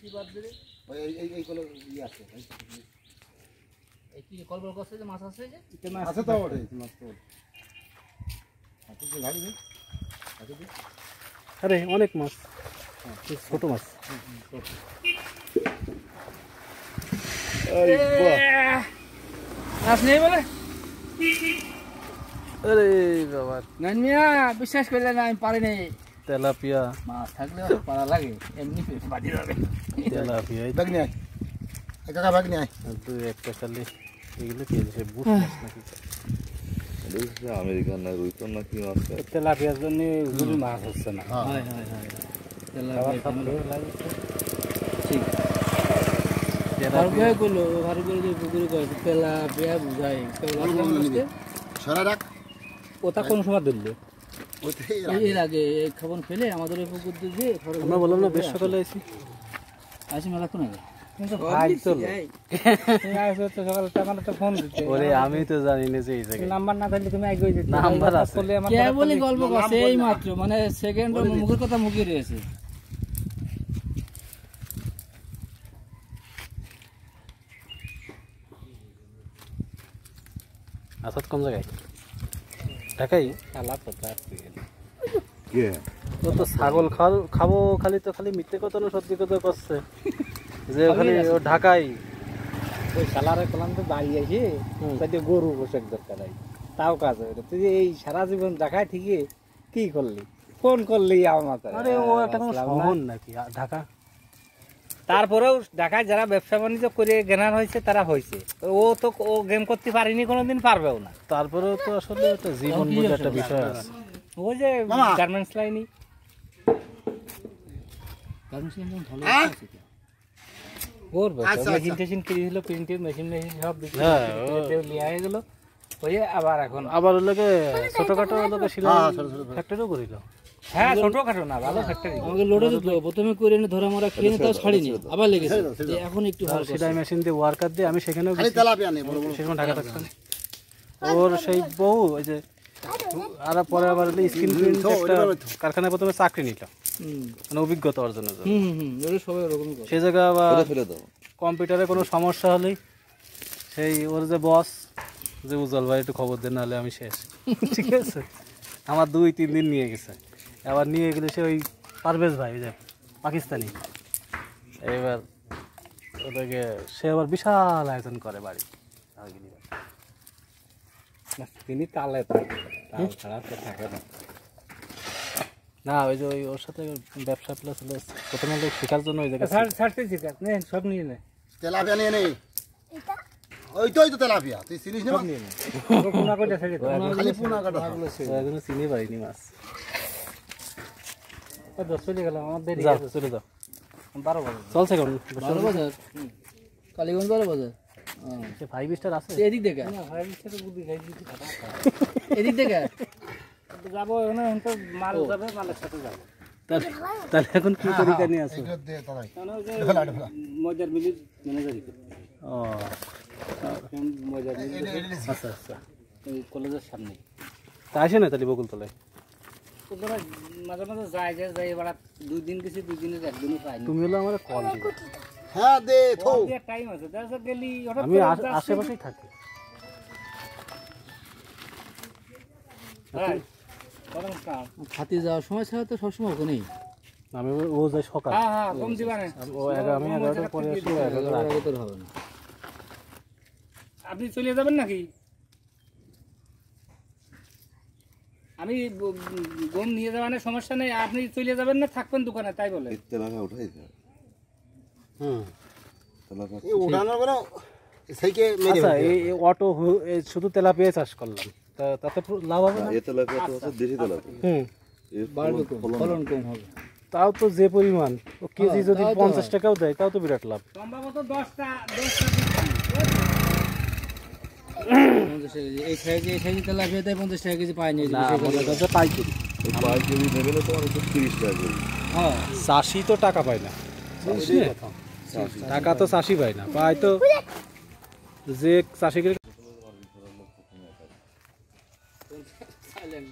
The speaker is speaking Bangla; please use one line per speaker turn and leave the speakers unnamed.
এই কল ই আছে
এই কি কলবল করছে যে মাছ আছে যে
আছে তো ওঠে মাছ তো আছে যে গাড়ি নেই আছে যে
আরে অনেক মাছ ছোট মাছ
মাছ নেই বলে
আরে বাবা
নাইন মিয়া বিশ্বাস করলে না আমি পারি নাই
তেলাপিয়া
মাছ থাকলে পারা লাগে এমনি বাড়ি যাবে
তেলাপিয়া
ব্যাগ নিয়ে আয় কাকা ব্যাগ নিয়ে আয়
দুই একটা খালি এগুলো কি সে বুট মাছ নাকি
আমেরিকান না রুইতন না কি মাছ
তেলাপিয়ার জন্য ওগুলো মাছ হচ্ছে না
হয় হয় হয়
ঠিক
ভারতীয় গুলো ভারতীয় যে পুকুরে করে তেলা পেয়া বুঝাই
সরা রাখ
ওটা কোন সময় দিল
এর আগে খাবন ফেলে আমাদের এই পুকুর দিয়ে
আমরা বললাম না বেশ সকালে আছি
আসি মেলাক্ষণ আগে
আমি তো জানি না যে এই জায়গায়
নাম্বার না থাকলে তুমি আগে
নাম্বার আছে
কে বলি গল্প করছে এই মাত্র মানে সেকেন্ড মুখের কথা মুখে রয়েছে
আসাদ কোন জায়গায় ঢাকাই আলাপ কথা
কে
ও তো ছাগল খাবো খালি তো খালি মিথ্যে কথা না সত্যি কথা করছে যে খালি ও ঢাকাই
ওই শালারে কলাম তো বাড়ি আসে তাতে গরু পোশাক দরকার নাই তাও কাজ হবে তুই এই সারা জীবন ঢাকায় ঠিকই কি করলি ফোন করলি আমার মাথায়
আরে ও একটা কোনো শহর নাকি ঢাকা
তারপরেও ঢাকায় যারা ব্যবসা বাণিজ্য করে জ্ঞান হয়েছে তারা হয়েছে ও তো ও গেম করতে পারেনি কোনোদিন পারবেও না
তারপরেও তো আসলে একটা জীবন বলে একটা বিষয় আছে
ওই যে গার্মেন্টস লাইনই ওর মেশিন টেশিন কিনে দিল প্রিন্টের মেশিন সব নিয়ে গেল ওই আবার এখন
আবার লোকে ছোটখাটো লোকে সিলাই ফ্যাক্টরিও করিল
হ্যাঁ ছোটখাটো না ভালো ফ্যাক্টরি
আমাকে লোডে দিল প্রথমে করে এনে ধরা মরা খেয়ে তাও ছাড়িনি আবার লেগেছে এখন একটু
সিলাই মেশিন দিয়ে ওয়ার্কার দিয়ে আমি সেখানেও
তেলাপিয়া নেই বড় বড়
সেখানে ঢাকা থাকতাম ওর সেই বউ ওই যে আর পরে আবার স্ক্রিন প্রিন্ট একটা কারখানায় প্রথমে চাকরি নিল মানে অভিজ্ঞতা অর্জনের জন্য
সবাই ওরকমই করে
সেই জায়গায় আবার কম্পিউটারে কোনো সমস্যা হলেই সেই ওর যে বস যে উজ্জ্বল ভাই একটু খবর দেন নাহলে আমি শেষ ঠিক আছে আমার 2-3 দিন নিয়ে গেছে আবার নিয়ে গেলে সে ওই পারভেজ ভাই ওই যে পাকিস্তানি এবার ওদেরকে সে আবার বিশাল আয়োজন করে বাড়ি
তিনি তালে থাকে ছাড়া তো থাকে না
না ওই যে ওই ওর সাথে ব্যবসা প্লাস প্রথমে শেখার জন্য ওই জায়গায়
ছাড়তেছি সব নিয়ে নে
তেলাপিয়া নিয়ে নেই ওই তো তেলাপিয়া তুই চিনিস না
নিয়ে নে পোনা করে ছেড়ে দাও
খালি পোনা কাটা
এখনো চিনি পারিনি মাছ
ও 10 চলে গেল আমার দেরি
যাও চলে যাও
12 বাজে
চলছে কেমন
12 বাজার কালীগঞ্জ 12 বাজার
সে 5 স্টার আছে
এদিক দেখে
না ভাই সাথে বুদ্ধি খাই দিতে খাতা
এদিক দেখে
যাবো না তো মাল যাবে মালের সাথে যাবো
তাহলে এখন কি তরিকা নিয়ে আসো
এগুলো দে তাই
মজার মিলির ম্যানেজারই
ও
মজার মিলির
আচ্ছা আচ্ছা
ওই কলেজের সামনে
তা আসে না তাহলে বকুলতলায়
তোমরা মাঝে মাঝে যাই এবার 2 দিন গেছি 2 দিনের একদিনও পাইনি
তুমি হলো আমার কল দিবে
হ্যাঁ দে থো
টাইম আছে তারপর গেলি হঠাৎ
আমি আশেপাশেই থাকি
হাতি যাওয়ার সময় ছাড়া তো সবসময় ওখানেই
আমি ও যাই সকাল
হ্যাঁ কম দিবানে
ও আমি 11টার পরে আসি 11টার আগে
তোর হবে না
আপনি চলে যাবেন নাকি আমি গম নিয়ে যাবানের সমস্যা নেই আপনি চলে যাবেন না থাকবেন দোকানে তাই বলে
তেলাপিয়া উঠাই দে তেলাপিয়া
এই উঠানোর কোনো সেইকে
আচ্ছা এই অটো শুধু তেলাপিয়া চাষ করলাম তাতে লাভ হবে না
এ তেলাপিয়া তো আছে দেশি তেলাপিয়া
বাড়বে ফলন কম হবে
তাও তো যে পরিমাণ ও কেজি যদি 50 টাকাও দেয় তাও তো বিরাট লাভ
সম্ভবত 10টা
এই সাইজে তেলাপিয়া তাই 50 টাকা কেজি পাইনি
পাইকারি
5 কেজি নেবে না তোমার 30 টাকা কেজি
হ্যাঁ
চাষি তো টাকা পায় না টাকা তো চাষি পায় না পায় তো যে চাষিকে
সাইলেন্ট